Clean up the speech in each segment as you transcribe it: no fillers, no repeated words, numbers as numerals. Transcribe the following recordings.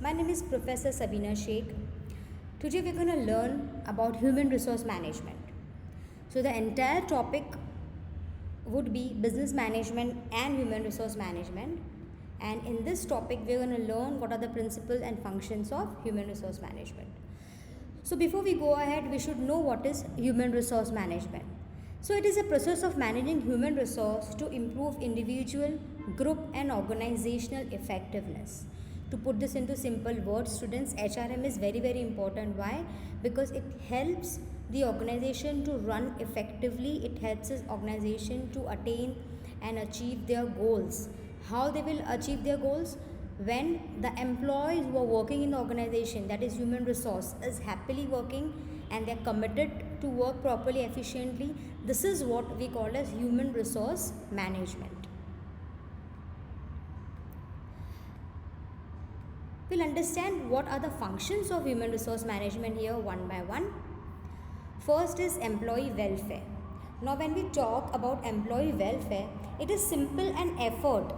My name is Professor Sabina Sheikh. Today we're going to learn about human resource management. So the entire topic would be business management and human resource management. And in this topic we're going to learn what are the principles and functions of human resource management. So before we go ahead, we should know what is human resource management. So it is a process of managing human resource to improve individual, group and organizational effectiveness. To put this into simple words, students, HRM is very important. Why? Because it helps the organization to run effectively. It helps this organization to attain and achieve their goals. How they will achieve their goals? When the employees who are working in the organization, that is human resource, is happily working and they are committed to work properly, efficiently, this is what we call as human resource management. We'll understand what are the functions of human resource management here one by one. First is employee welfare. Now when we talk about employee welfare, it is simple an effort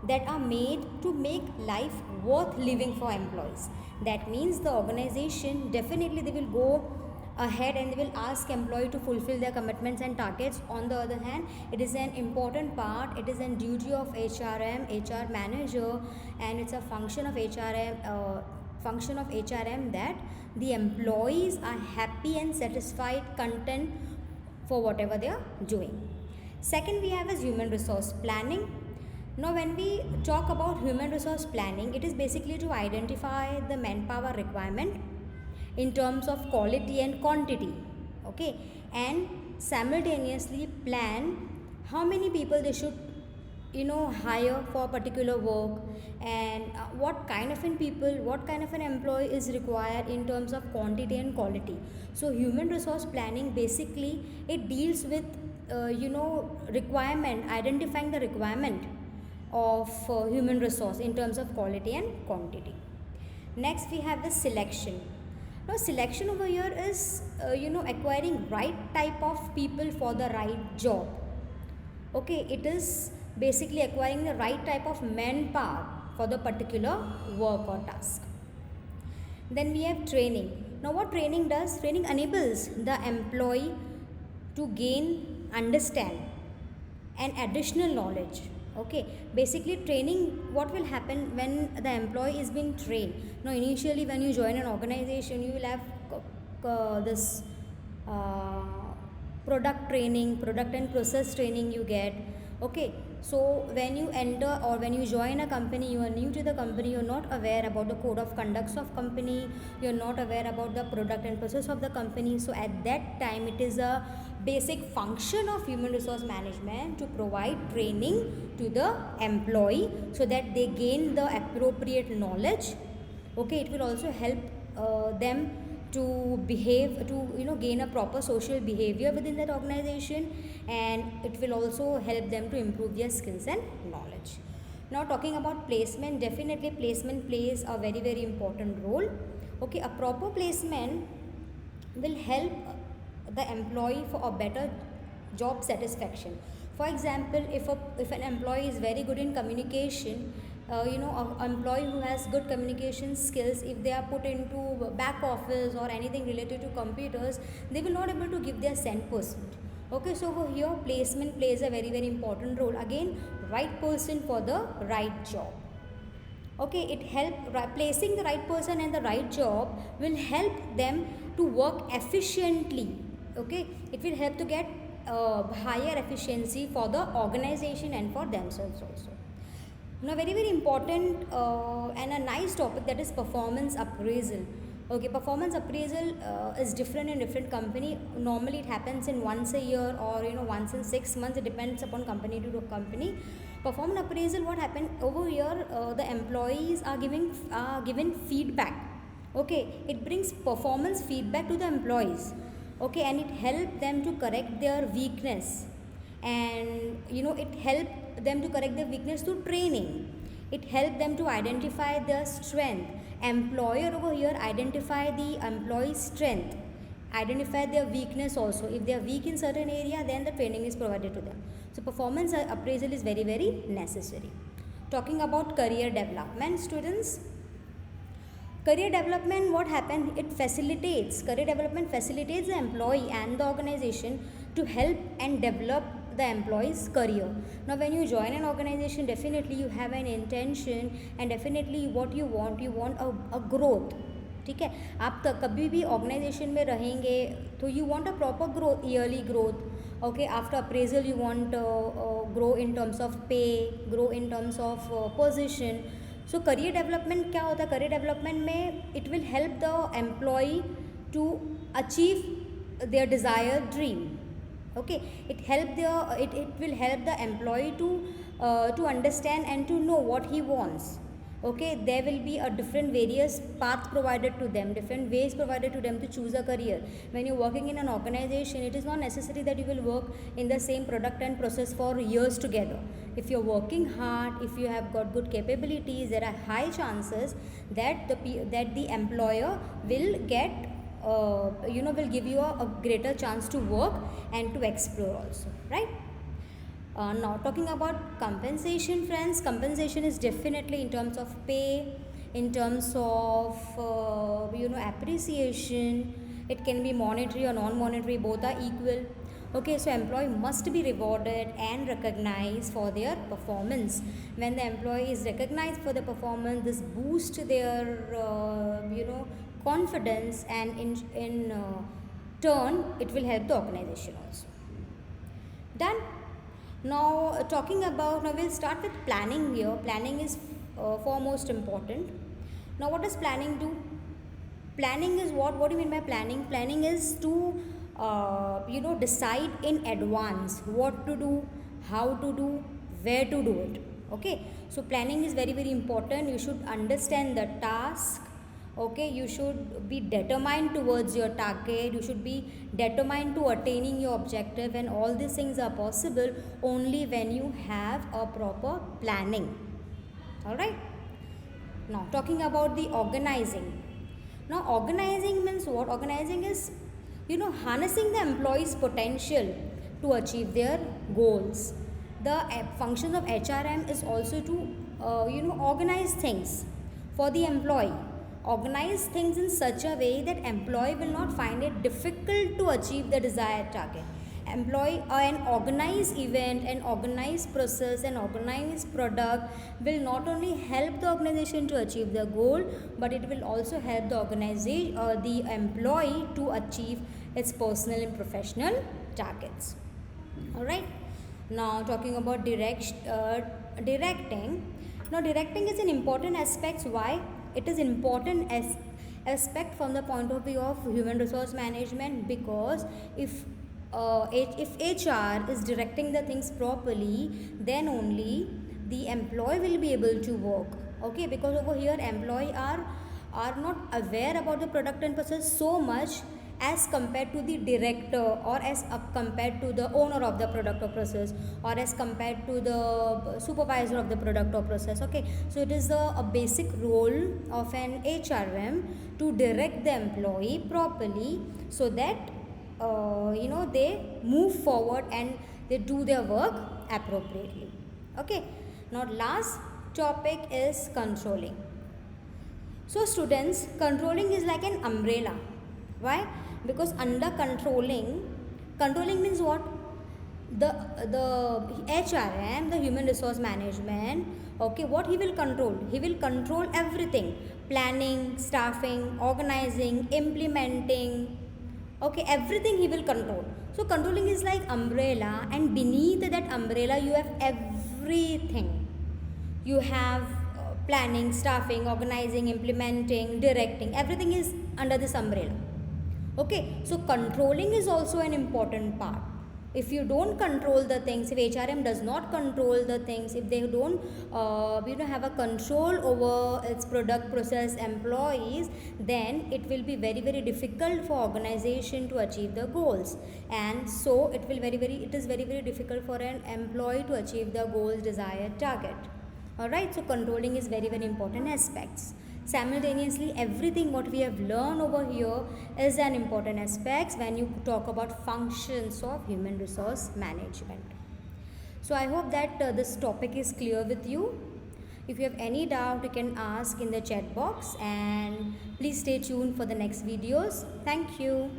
that are made to make life worth living for employees. That means the organization definitely they will go ahead and they will ask employee to fulfill their commitments and targets. On the other hand, it is an important part, it is a duty of HRM, HR manager, and it's a function of HRM that the employees are happy and satisfied, content for whatever they are doing. Second, we have as human resource planning. Now when we talk about human resource planning, it is basically to identify the manpower requirement in terms of quality and quantity, okay, and simultaneously plan how many people they should hire for particular work, and what kind of an employee is required in terms of quantity and quality. So human resource planning basically it deals with identifying the requirement of human resource in terms of quality and quantity. Next we have the selection. Now selection over here is acquiring right type of people for the right job. Okay, it is basically acquiring the right type of manpower for the particular work or task. Then we have training. Now what training does? Training enables the employee to gain, understand and additional knowledge. Okay, basically training, what will happen when the employee is being trained? Now initially when you join an organization, you will have this product training, product and process training you get. Okay, so when you enter or when you join a company, you are new to the company, you are not aware about the code of conducts of company, you are not aware about the product and process of the company. So at that time it is a basic function of human resource management to provide training to the employee so that they gain the appropriate knowledge. Okay, it will also help them to behave, to gain a proper social behavior within that organization, and it will also help them to improve their skills and knowledge. Now talking about placement, definitely placement plays a very important role. Okay, a proper placement will help the employee for a better job satisfaction. For example, if an employee is very good in communication, an employee who has good communication skills, if they are put into back office or anything related to computers, they will not able to give their 100%. Okay, so over here placement plays a very important role. Again, right person for the right job. Okay, placing the right person and the right job will help them to work efficiently. Okay, it will help to get higher efficiency for the organization and for themselves also. Now very important and a nice topic, that is performance appraisal. Okay, performance appraisal is different in different company. Normally it happens in once a year or once in 6 months. It depends upon company to company. Performance appraisal, what happened over here, the employees are given feedback. Okay, it brings performance feedback to the employees. Okay, and it helps them to correct their weakness, and it helps them to correct their weakness through training. It helps them to identify their strength. Employer over here identify the employee's strength, identify their weakness also. If they are weak in certain area, then the training is provided to them. So performance appraisal is very necessary. Talking about career development, students, Career development, what happens? It facilitates, career development facilitates the employee and the organization to help and develop the employee's career. Now when you join an organization, definitely you have an intention and definitely what you want a growth. ठीक है, आप कभी भी organisation में रहेंगे तो you want a proper growth, yearly growth. Okay, after appraisal you want grow in terms of pay, grow in terms of position. So career development क्या होता है? करियर डेवलपमेंट में it will help the employee to achieve their desire dream. Okay, it will help the employee to understand and to know what he wants. Okay, there will be a different various path provided to them, different ways provided to them to choose a career. When you're working in an organization, it is not necessary that you will work in the same product and process for years together. If you're working hard, if you have got good capabilities, there are high chances that the employer will get will give you a greater chance to work and to explore also, right? Now talking about compensation, friends, compensation is definitely in terms of pay, in terms of appreciation. It can be monetary or non-monetary, both are equal. Okay, so employee must be rewarded and recognized for their performance. When the employee is recognized for the performance, this boosts their confidence, and in turn it will help the organization also. Done. Now we'll start with planning here. Planning is foremost important. Now what does planning do? Planning is what do you mean by planning? Planning is to decide in advance what to do, how to do, where to do it. Okay, so planning is very very important. You should understand the task. Okay, you should be determined towards your target. You should be determined to attaining your objective, and all these things are possible only when you have a proper planning. All right. Now talking about the organizing. Now organizing means what? Organizing is harnessing the employee's potential to achieve their goals. The function of HRM is also to organize things for the employee. Organize things in such a way that employee will not find it difficult to achieve the desired target. An organized event, an organized process, an organized product will not only help the organization to achieve the goal, but it will also help the employee to achieve its personal and professional targets. All right. Now talking about directing. Now directing is an important aspect. Why? It is important as aspect from the point of view of human resource management, because if HR is directing the things properly, then only the employee will be able to work. Okay, because over here employee are not aware about the product and process so much as compared to the director, or as compared to the owner of the product or process, or as compared to the supervisor of the product or process. Okay, so it is a basic role of an HRM to direct the employee properly, so that they move forward and they do their work appropriately. Okay, now last topic is controlling. So students, controlling is like an umbrella. Why? Because under controlling means what? The HRM, the human resource management, okay, what he will control? He will control everything: planning, staffing, organizing, implementing. Okay, everything he will control. So controlling is like umbrella, and beneath that umbrella you have everything. You have planning, staffing, organizing, implementing, directing. Everything is under this umbrella. Okay, so controlling is also an important part. If you don't control the things, if HRM does not control the things, if they don't have a control over its product, process, employees, then it will be very very difficult for organization to achieve the goals, and so it is very very difficult for an employee to achieve the goals desired target. Alright, so controlling is very very important aspects. Simultaneously, everything what we have learned over here is an important aspect when you talk about functions of human resource management. So I hope that this topic is clear with you. If you have any doubt, you can ask in the chat box, and Please stay tuned for the next videos. Thank you.